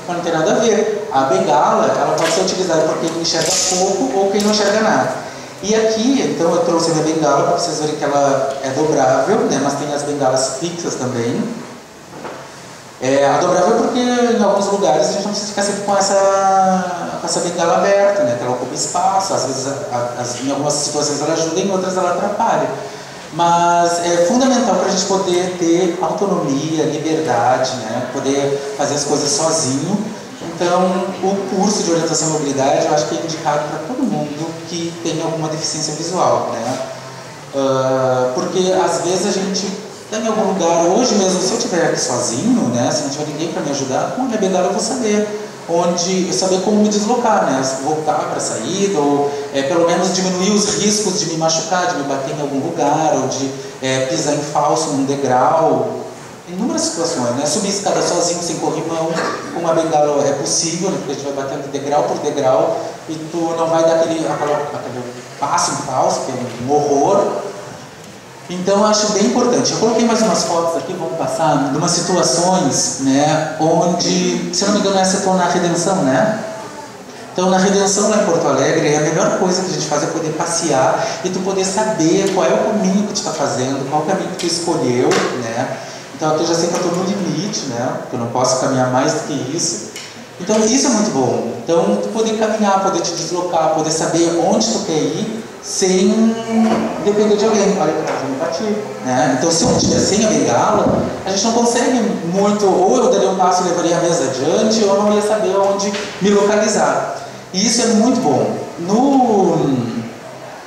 Speaker 3: Mas não tem nada a ver. A bengala, ela pode ser utilizada por quem enxerga pouco ou quem não enxerga nada. E aqui, então, eu trouxe a minha bengala para vocês verem que ela é dobrável, né? Mas tem as bengalas fixas também. A dobrável porque em alguns lugares a gente não precisa ficar sempre com essa bengala aberta, né? Que ela ocupa espaço, às vezes em algumas situações ela ajuda, em outras ela atrapalha. Mas é fundamental para a gente poder ter autonomia, liberdade, né? Poder fazer as coisas sozinho. Então, o curso de orientação à mobilidade eu acho que é indicado para todo mundo que tem alguma deficiência visual, né? Porque às vezes a gente está em algum lugar, hoje mesmo, se eu estiver aqui sozinho, né? Se não tiver ninguém para me ajudar, com a minha bengala eu vou saber saber como me deslocar, né? Voltar para a saída, ou pelo menos diminuir os riscos de me machucar, de me bater em algum lugar, ou de pisar em falso num degrau. Inúmeras situações, né? Subir escada sozinho, sem corrimão, com uma bengala é possível, né? Porque a gente vai batendo degrau por degrau e tu não vai dar aquele passo em falso, que é um horror. Então eu acho bem importante. Eu coloquei mais umas fotos aqui, vamos passar, de umas situações, né? Onde, se eu não me engano, essa foi na Redenção, né? Então, na Redenção, lá em Porto Alegre, a melhor coisa que a gente faz é poder passear e tu poder saber qual é o caminho que tu está fazendo, qual é o caminho que tu escolheu, né? Então aqui eu já sei que eu estou no limite, né? Porque eu não posso caminhar mais do que isso. Então isso é muito bom. Então tu poder caminhar, poder te deslocar, poder saber onde tu quer ir sem depender de alguém. Olha, eu me bati, né? Então se eu estiver sem a bengala, a gente não consegue muito, ou eu daria um passo e levaria a mesa adiante, ou eu não ia saber onde me localizar. E isso é muito bom.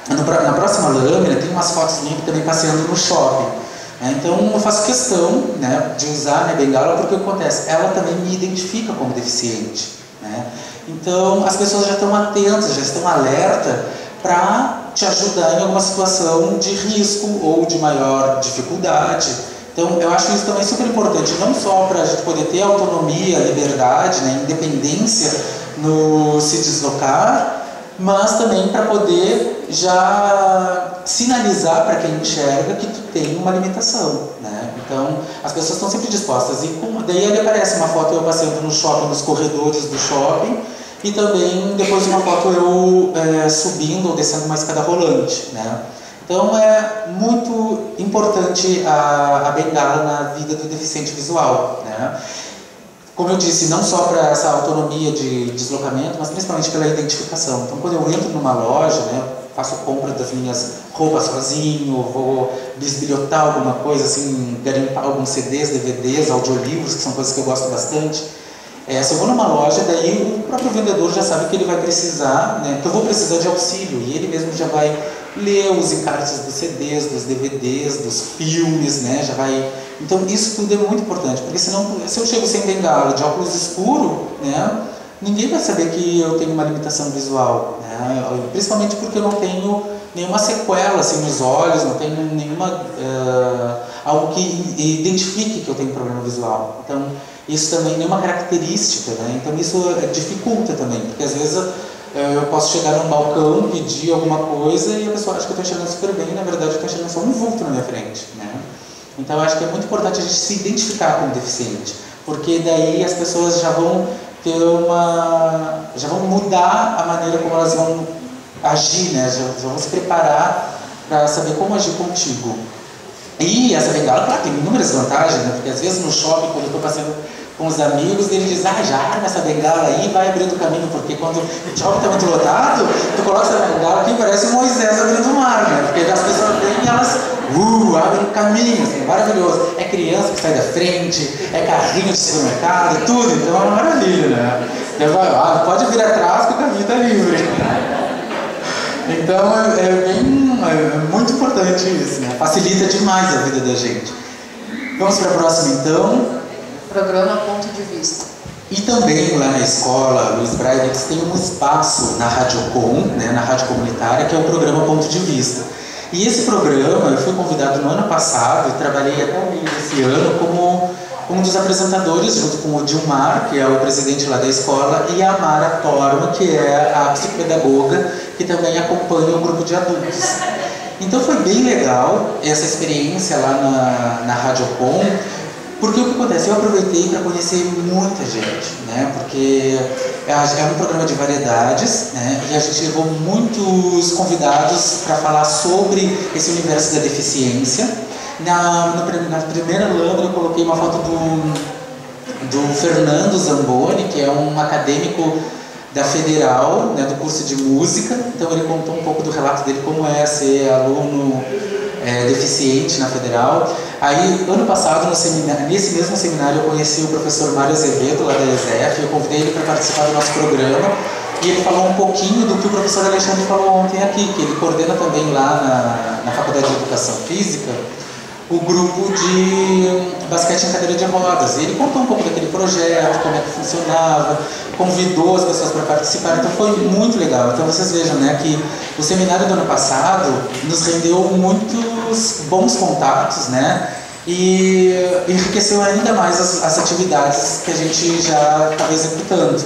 Speaker 3: Na próxima lâmina tem umas fotos minhas também passeando no shopping. Então eu faço questão, né, de usar a minha bengala, porque o que acontece? Ela também me identifica como deficiente, né? Então as pessoas já estão atentas, já estão alertas para te ajudar em alguma situação de risco ou de maior dificuldade. Então eu acho isso também super importante, não só para a gente poder ter autonomia, liberdade, né, independência no se deslocar, mas também para poder já sinalizar para quem enxerga que tu tem uma limitação, né? Então, as pessoas estão sempre dispostas. E daí ali aparece uma foto eu passeando no shopping, nos corredores do shopping, e também depois uma foto eu subindo ou descendo uma escada rolante, né? Então, é muito importante a bengala na vida do deficiente visual, né? Como eu disse, não só para essa autonomia de deslocamento, mas principalmente pela identificação. Então, quando eu entro numa loja, né, faço compra das minhas roupas sozinho, vou bisbilhotar alguma coisa, assim, garimpar alguns CDs, DVDs, audiolivros, que são coisas que eu gosto bastante. Se eu vou numa loja, daí o próprio vendedor já sabe que ele vai precisar, né, que eu vou precisar de auxílio, e ele mesmo já vai ler os encartes dos CDs, dos DVDs, dos filmes, né, já vai... Então isso tudo é muito importante, porque senão, se eu chego sem bengala, de óculos escuro, né, ninguém vai saber que eu tenho uma limitação visual, né, principalmente porque eu não tenho nenhuma sequela assim, nos olhos, não tenho nenhuma algo que identifique que eu tenho problema visual. Então isso também é uma característica, né, então isso dificulta também, porque às vezes eu posso chegar num balcão, pedir alguma coisa e a pessoa acha que eu estou enxergando super bem, e na verdade eu estou enxergando só um vulto na minha frente, né? Então eu acho que é muito importante a gente se identificar como deficiente, porque daí as pessoas já vão mudar a maneira como elas vão agir, né? Já vão se preparar para saber como agir contigo. E essa bengala, claro, tem inúmeras vantagens, né? Porque às vezes no shopping, quando eu estou passando com os amigos, eles dizem, já arma essa bengala aí e vai abrindo caminho, porque quando o shopping está muito lotado, tu coloca essa bengala aqui, parece um Moisés abrindo o mar, né? Porque as pessoas vêm e elas abrem caminho, assim, maravilhoso. É criança que sai da frente, é carrinho de supermercado, tudo, então é uma maravilha, né? Então, pode vir atrás que o caminho está livre. Então é muito importante isso, né? Facilita demais a vida da gente. Vamos para a próxima então.
Speaker 4: Programa Ponto de Vista.
Speaker 3: E também lá na escola Luiz Braille eles têm um espaço na Radiocom, né, na rádio comunitária, que é o programa Ponto de Vista. E esse programa eu fui convidado no ano passado e trabalhei até o meio desse ano como um dos apresentadores, junto com o Dilmar, que é o presidente lá da escola, e a Mara Torma, que é a psicopedagoga, que também acompanha o grupo de adultos. Então foi bem legal essa experiência lá na Radiocom, porque o que acontece? Eu aproveitei para conhecer muita gente, né? Porque é um programa de variedades, né? E a gente levou muitos convidados para falar sobre esse universo da deficiência. Na primeira lâmina eu coloquei uma foto do Fernando Zamboni, que é um acadêmico da Federal, né, do curso de música. Então ele contou um pouco do relato dele, como é ser aluno deficiente na Federal. Aí, ano passado, nesse mesmo seminário, eu conheci o professor Mário Azevedo, lá da ESEF. Eu convidei ele para participar do nosso programa e ele falou um pouquinho do que o professor Alexandre falou ontem aqui, que ele coordena também lá na Faculdade de Educação Física o grupo de basquete em cadeira de rodas. E ele contou um pouco daquele projeto, como é que funcionava, convidou as pessoas para participar, então foi muito legal. Então vocês vejam, né, que o seminário do ano passado nos rendeu muitos bons contatos, né, e enriqueceu ainda mais as atividades que a gente já estava executando.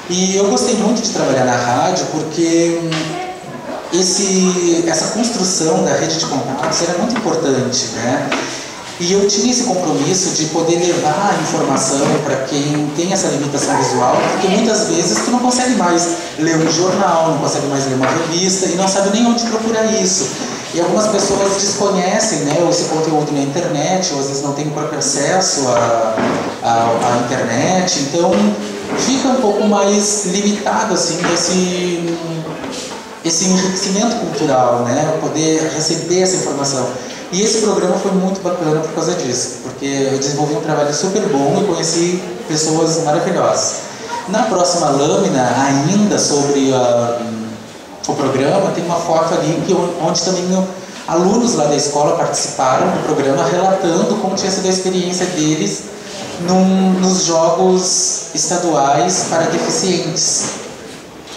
Speaker 3: E eu gostei muito de trabalhar na rádio porque essa construção da rede de contatos era muito importante, né? E eu tinha esse compromisso de poder levar a informação para quem tem essa limitação visual, porque muitas vezes tu não consegue mais ler um jornal, não consegue mais ler uma revista e não sabe nem onde procurar isso. E algumas pessoas desconhecem, né, esse conteúdo na internet, ou às vezes não têm o próprio acesso à internet, então fica um pouco mais limitado assim, esse enriquecimento cultural, né? Poder receber essa informação. E esse programa foi muito bacana por causa disso, porque eu desenvolvi um trabalho super bom e conheci pessoas maravilhosas. Na próxima lâmina, ainda sobre o programa, tem uma foto ali onde também alunos lá da escola participaram do programa, relatando como tinha sido a experiência deles nos jogos estaduais para deficientes.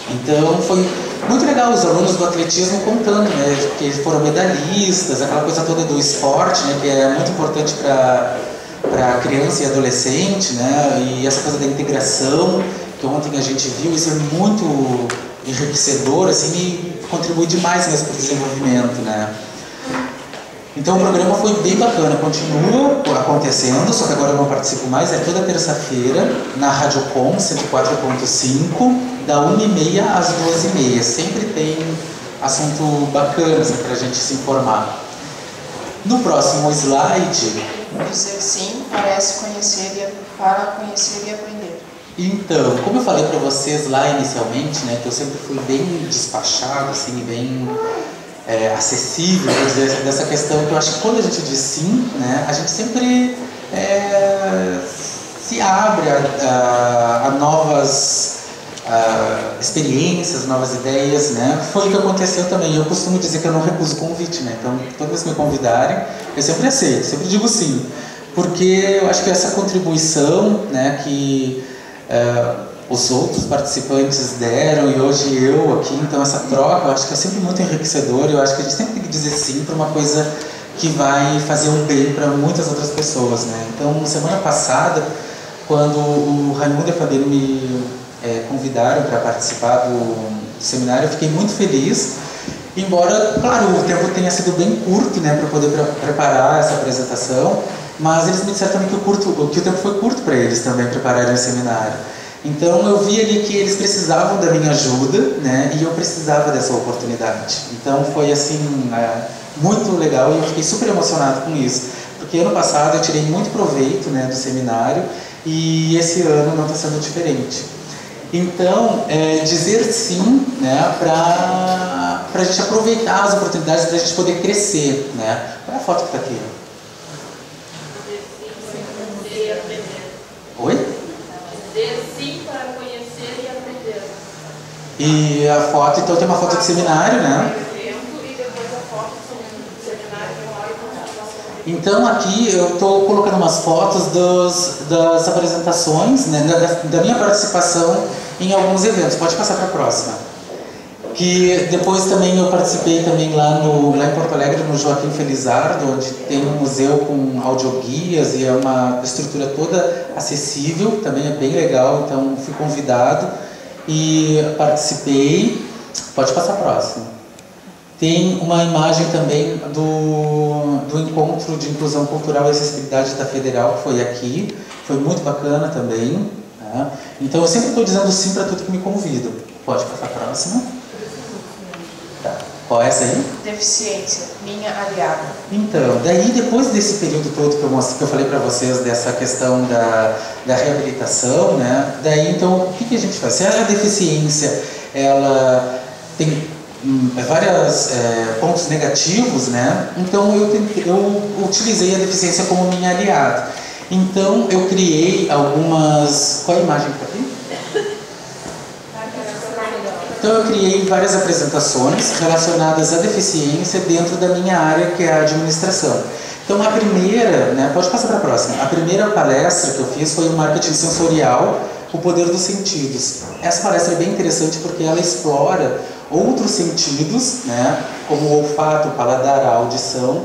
Speaker 3: Então foi muito legal os alunos do atletismo contando, né, que eles foram medalhistas, aquela coisa toda do esporte, né, que é muito importante para criança e adolescente, né, e essa coisa da integração, que ontem a gente viu, isso é muito enriquecedor, assim, e contribui demais mesmo para o desenvolvimento, né. Então o programa foi bem bacana, continua acontecendo, só que agora eu não participo mais, é toda terça-feira, na Radiocom 104.5, da 1h30 às 2h30. Sempre tem assunto bacana assim, para a gente se informar. No próximo slide...
Speaker 4: Dizer sim parece para conhecer e aprender.
Speaker 3: Então, como eu falei para vocês lá inicialmente, né, que eu sempre fui bem despachado, assim, bem... acessível, quer dizer, dessa questão que eu acho que quando a gente diz sim, né, a gente sempre se abre a novas experiências, novas ideias, né? Foi o que aconteceu também. Eu costumo dizer que eu não recuso convite, né? Então, toda vez que me convidarem, eu sempre aceito, sempre digo sim, porque eu acho que essa contribuição, né, que os outros participantes deram e hoje eu aqui, então essa troca eu acho que é sempre muito enriquecedor. Eu acho que a gente sempre tem que dizer sim para uma coisa que vai fazer um bem para muitas outras pessoas, né? Então, semana passada, quando o Raimundo e a Fabiana me convidaram para participar do seminário, eu fiquei muito feliz, embora, claro, o tempo tenha sido bem curto, né, para poder preparar essa apresentação, mas eles me disseram também que o tempo foi curto para eles também prepararem o seminário. Então eu vi ali que eles precisavam da minha ajuda, né, e eu precisava dessa oportunidade. Então foi assim, muito legal, e eu fiquei super emocionado com isso, porque ano passado eu tirei muito proveito, né, do seminário, e esse ano não está sendo diferente. Então, dizer sim, né, para a gente aproveitar as oportunidades, para a gente poder crescer, né. Qual é a foto que está aqui? Oi?
Speaker 5: Dizer sim para conhecer e aprender.
Speaker 3: E a foto, então tem uma foto de seminário, né?
Speaker 5: E depois a foto do seminário e
Speaker 3: então aqui eu estou colocando umas fotos das apresentações, né, da minha participação em alguns eventos. Pode passar para a próxima. Que depois também eu participei também lá em Porto Alegre, no Joaquim Felizardo, onde tem um museu com audioguias e é uma estrutura toda acessível, também é bem legal, então fui convidado e participei. Pode passar a próxima. Tem uma imagem também do Encontro de Inclusão Cultural e Acessibilidade da Federal, que foi aqui, foi muito bacana também. Né? Então eu sempre estou dizendo sim para tudo que me convidam. Pode passar a próxima. Tá. Qual é essa aí?
Speaker 4: Deficiência, minha aliada.
Speaker 3: Então, daí depois desse período todo que eu falei para vocês, dessa questão da reabilitação, né? Daí então, o que a gente faz? Se a deficiência, ela tem vários pontos negativos, né? Então eu utilizei a deficiência como minha aliada. Então eu criei algumas... Qual é a imagem que está aqui? Então eu criei várias apresentações relacionadas à deficiência dentro da minha área, que é a administração. Então a primeira, né, pode passar para a próxima, a primeira palestra que eu fiz foi o marketing sensorial, o poder dos sentidos. Essa palestra é bem interessante porque ela explora outros sentidos, né, como o olfato, o paladar, a audição,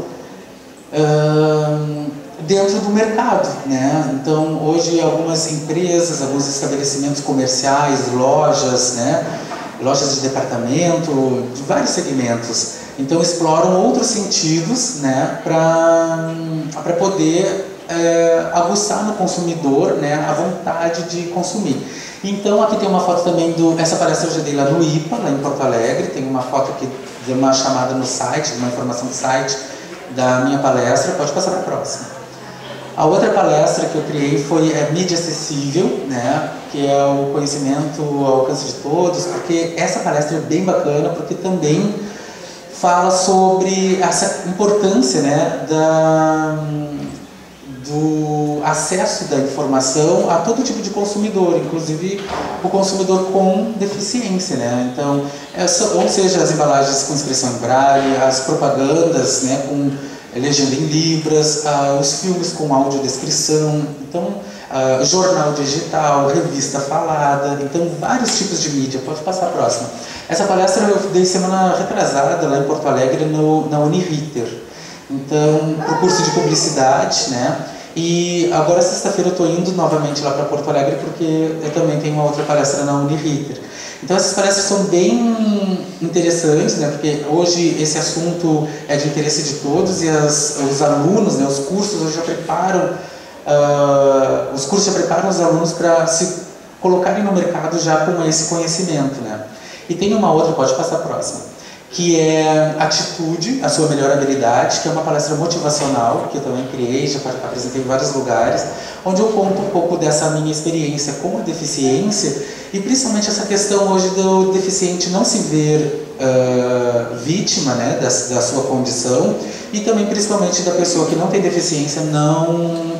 Speaker 3: dentro do mercado, né? Então hoje algumas empresas, alguns estabelecimentos comerciais, lojas, né, lojas de departamento, de vários segmentos, então exploram outros sentidos, né, para poder aguçar no consumidor, né, a vontade de consumir. Então aqui tem uma foto também essa palestra eu já dei lá no IPA, lá em Porto Alegre, tem uma foto aqui de uma chamada no site, uma informação do site da minha palestra. Pode passar para a próxima. A outra palestra que eu criei foi Mídia Acessível, né, que é o conhecimento ao alcance de todos, porque essa palestra é bem bacana, porque também fala sobre essa importância, né, do acesso da informação a todo tipo de consumidor, inclusive o consumidor com deficiência, né? Então, ou seja, as embalagens com inscrição em braille, as propagandas, né, com legenda em libras, os filmes com audiodescrição, então jornal digital, revista falada, então vários tipos de mídia. Pode passar a próxima. Essa palestra eu dei semana retrasada lá em Porto Alegre na Uniriter, então para o curso de publicidade, né? E agora sexta-feira eu estou indo novamente lá para Porto Alegre porque eu também tenho uma outra palestra na Uniriter. Então essas palestras são bem interessantes, né, porque hoje esse assunto é de interesse de todos e os alunos, né, os cursos hoje já preparam, os alunos para se colocarem no mercado já com esse conhecimento, né. E tem uma outra, pode passar a próxima, que é Atitude, a sua melhor habilidade, que é uma palestra motivacional, que eu também criei, já apresentei em vários lugares, onde eu conto um pouco dessa minha experiência com a deficiência, e principalmente essa questão hoje do deficiente não se ver vítima, né, da sua condição, e também principalmente da pessoa que não tem deficiência não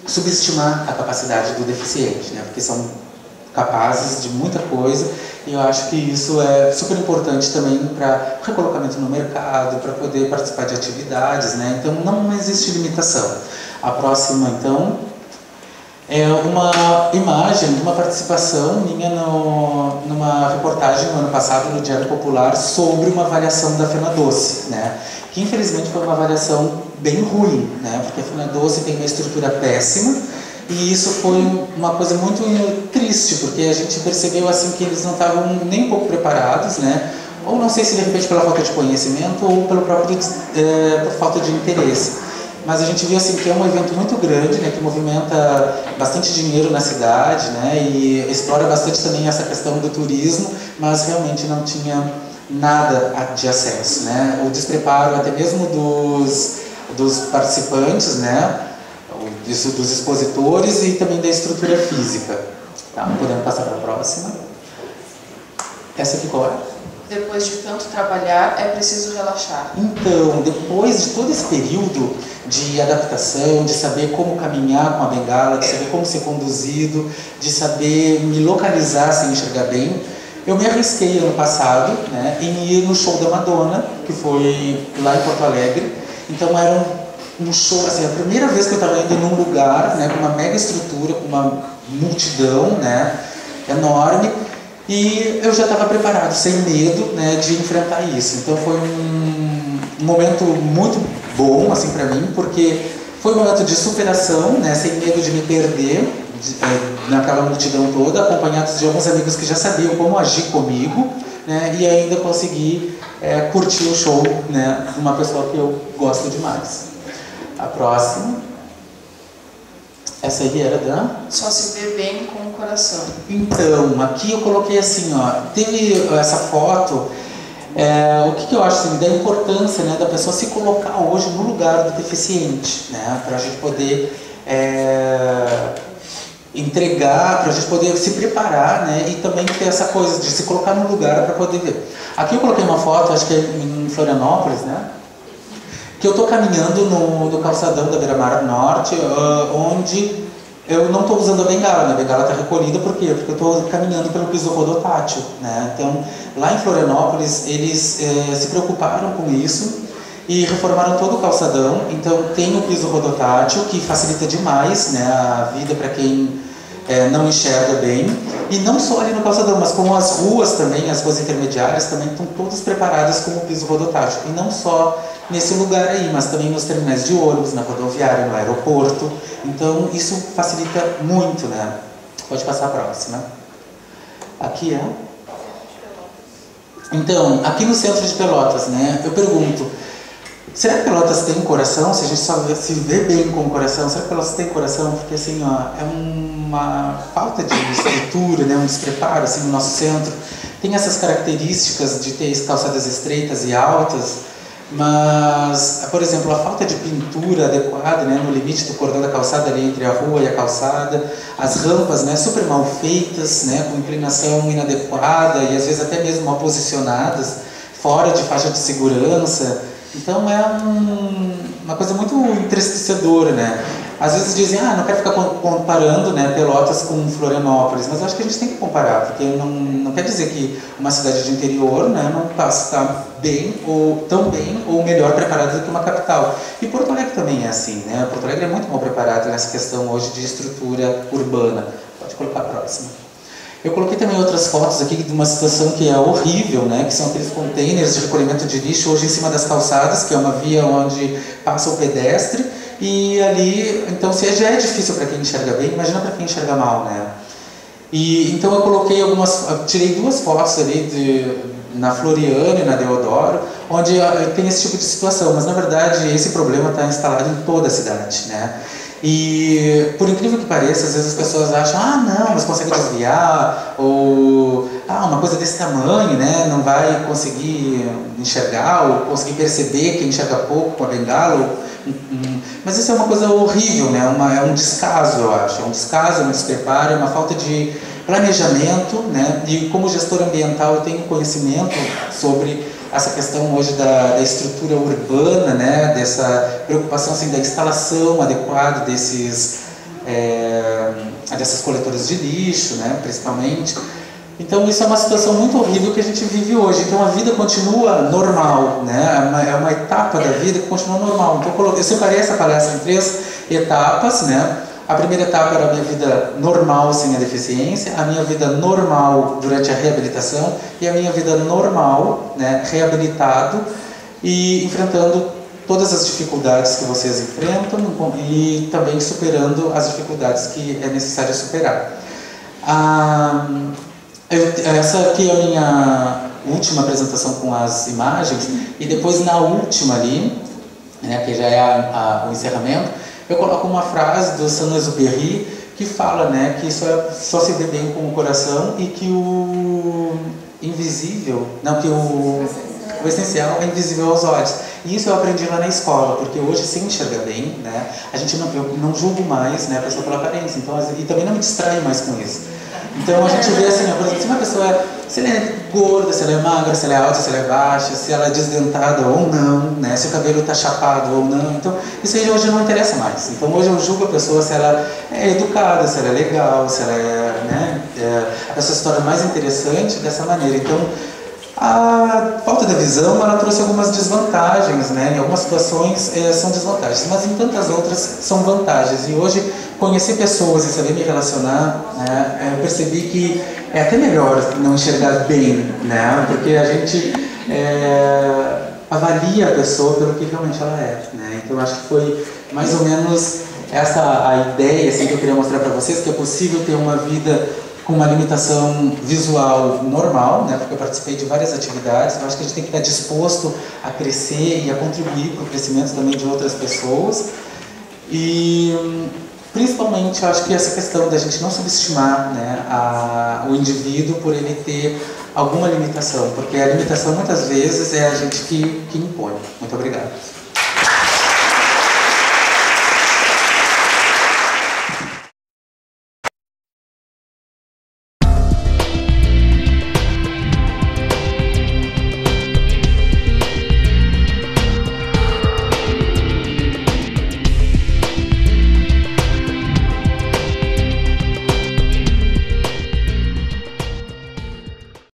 Speaker 3: subestimar a capacidade do deficiente, né, porque são capazes de muita coisa, e eu acho que isso é super importante também para recolocamento no mercado, para poder participar de atividades, né? Então não existe limitação. A próxima, então, é uma imagem de uma participação minha numa reportagem no ano passado no Diário Popular sobre uma avaliação da Fena Doce, né? que infelizmente foi uma avaliação bem ruim, né? Porque a FUNA 12 tem uma estrutura péssima, e isso foi uma coisa muito triste, porque a gente percebeu assim que eles não estavam nem um pouco preparados, né? Ou não sei se de repente pela falta de conhecimento ou pelo próprio por falta de interesse. Mas a gente viu assim que é um evento muito grande, né, que movimenta bastante dinheiro na cidade, né, e explora bastante também essa questão do turismo, mas realmente não tinha nada de acesso, né? O despreparo até mesmo dos participantes, né, dos expositores e também da estrutura física. Tá, podemos passar para a próxima. Essa aqui qual é?
Speaker 4: Depois de tanto trabalhar, é preciso relaxar.
Speaker 3: Então, depois de todo esse período de adaptação, de saber como caminhar com a bengala, de saber como ser conduzido, de saber me localizar sem enxergar bem, eu me arrisquei ano passado, né, em ir no show da Madonna, que foi lá em Porto Alegre. Então era um show, assim, a primeira vez que eu estava indo num lugar, né, com uma mega estrutura, com uma multidão, né, enorme. E eu já estava preparado, sem medo, né, de enfrentar isso. Então foi um momento muito bom, assim, para mim, porque foi um momento de superação, né, sem medo de me perder naquela multidão toda, acompanhados de alguns amigos que já sabiam como agir comigo, né, e ainda consegui curtir o show, né, de uma pessoa que eu gosto demais. A próxima. Essa aí era da...
Speaker 4: Só se vê bem com o coração.
Speaker 3: Então, aqui eu coloquei assim, ó, teve essa foto, o que eu acho assim, da importância, né, da pessoa se colocar hoje no lugar do deficiente, né, para a gente poder entregar, para a gente poder se preparar, né, e também ter essa coisa de se colocar no lugar para poder ver. Aqui eu coloquei uma foto, acho que é em Florianópolis, né, que eu estou caminhando no calçadão da Beira-Mar Norte, onde eu não estou usando a bengala, né? A bengala está recolhida, por quê? Porque eu estou caminhando pelo piso rodotátil, né? Então, lá em Florianópolis, eles se preocuparam com isso e reformaram todo o calçadão. Então, tem o piso rodotátil, que facilita demais, né, a vida para quem não enxerga bem. E não só ali no calçadão, mas como as ruas também, as ruas intermediárias também estão todas preparadas com o piso rodotátil. E não só nesse lugar aí, mas também nos terminais de ônibus, na rodoviária, no aeroporto. Então isso facilita muito, né? Pode passar a próxima. Aqui é? Então, aqui no centro de Pelotas, né? Eu pergunto, será que Pelotas tem coração? Se a gente só se vê bem com o coração, será que Pelotas tem coração? Porque assim, ó, é uma falta de estrutura, né? Um despreparo assim, no nosso centro. Tem essas características de ter calçadas estreitas e altas, mas, por exemplo, a falta de pintura adequada, né, no limite do cordão da calçada ali entre a rua e a calçada, as rampas, né, super mal feitas, né, com inclinação inadequada e às vezes até mesmo mal posicionadas, fora de faixa de segurança. Então é uma coisa muito entristecedora, né? Às vezes dizem, não quero ficar comparando, né, Pelotas com Florianópolis, mas eu acho que a gente tem que comparar, porque não quer dizer que uma cidade de interior, né, não está bem, ou tão bem, ou melhor preparada do que uma capital. E Porto Alegre também é assim, né? Porto Alegre é muito mal preparado nessa questão hoje de estrutura urbana. Pode colocar a próxima. Eu coloquei também outras fotos aqui de uma situação que é horrível, né? Que são aqueles containers de recolhimento de lixo hoje em cima das calçadas, que é uma via onde passa o pedestre, e ali, então, se já é difícil para quem enxerga bem, imagina para quem enxerga mal, né? E então eu coloquei tirei duas fotos ali na Floriano e na Deodoro, onde tem esse tipo de situação, mas na verdade esse problema está instalado em toda a cidade, né? E por incrível que pareça, às vezes as pessoas acham, não, mas consegue desviar, ou uma coisa desse tamanho, né, não vai conseguir enxergar, ou conseguir perceber que enxerga pouco com a bengala, mas isso é uma coisa horrível, né, é um descaso, eu acho, é um descaso, é um despreparo, é uma falta de planejamento, né, e como gestor ambiental eu tenho conhecimento sobre essa questão hoje da estrutura urbana, né, dessa preocupação assim, da instalação adequada dessas coletoras de lixo, né, principalmente. Então isso é uma situação muito horrível que a gente vive hoje. Então a vida continua normal, né, é uma etapa da vida que continua normal. Então eu separei essa palestra em 3 etapas, né. A primeira etapa era a minha vida normal sem a deficiência, a minha vida normal durante a reabilitação e a minha vida normal, né, reabilitado e enfrentando todas as dificuldades que vocês enfrentam e também superando as dificuldades que é necessário superar. Essa aqui é a minha última apresentação com as imagens, e depois na última ali, né, que já é o encerramento, eu coloco uma frase do Saint-Exupéry que fala, né, que só se vê bem com o coração e que o invisível, não, que o essencial é invisível aos olhos. E isso eu aprendi lá na escola, porque hoje, se enxergar bem, né, eu não julgo mais, né, a pessoa pela aparência, então, e também não me distraio mais com isso. Então a gente vê assim, por exemplo, se uma pessoa se ela é gorda, se ela é magra, se ela é alta, se ela é baixa, se ela é desdentada ou não, né, se o cabelo está chapado ou não, então isso aí hoje não interessa mais. Então hoje eu julgo a pessoa se ela é educada, se ela é legal, se ela é, né, essa história mais interessante dessa maneira. Então a falta da visão, ela trouxe algumas desvantagens, né? Em algumas situações são desvantagens, mas em tantas outras são vantagens. E hoje, conhecer pessoas e saber me relacionar, né, eu percebi que é até melhor não enxergar bem, né? Porque a gente avalia a pessoa pelo que realmente ela é, né? Então, acho que foi mais ou menos essa a ideia assim, que eu queria mostrar para vocês, que é possível ter uma vida com uma limitação visual normal, né, porque eu participei de várias atividades. Eu acho que a gente tem que estar disposto a crescer e a contribuir para o crescimento também de outras pessoas. E principalmente, eu acho que essa questão da gente não subestimar, né, o indivíduo por ele ter alguma limitação, porque a limitação muitas vezes é a gente que impõe. Muito obrigado.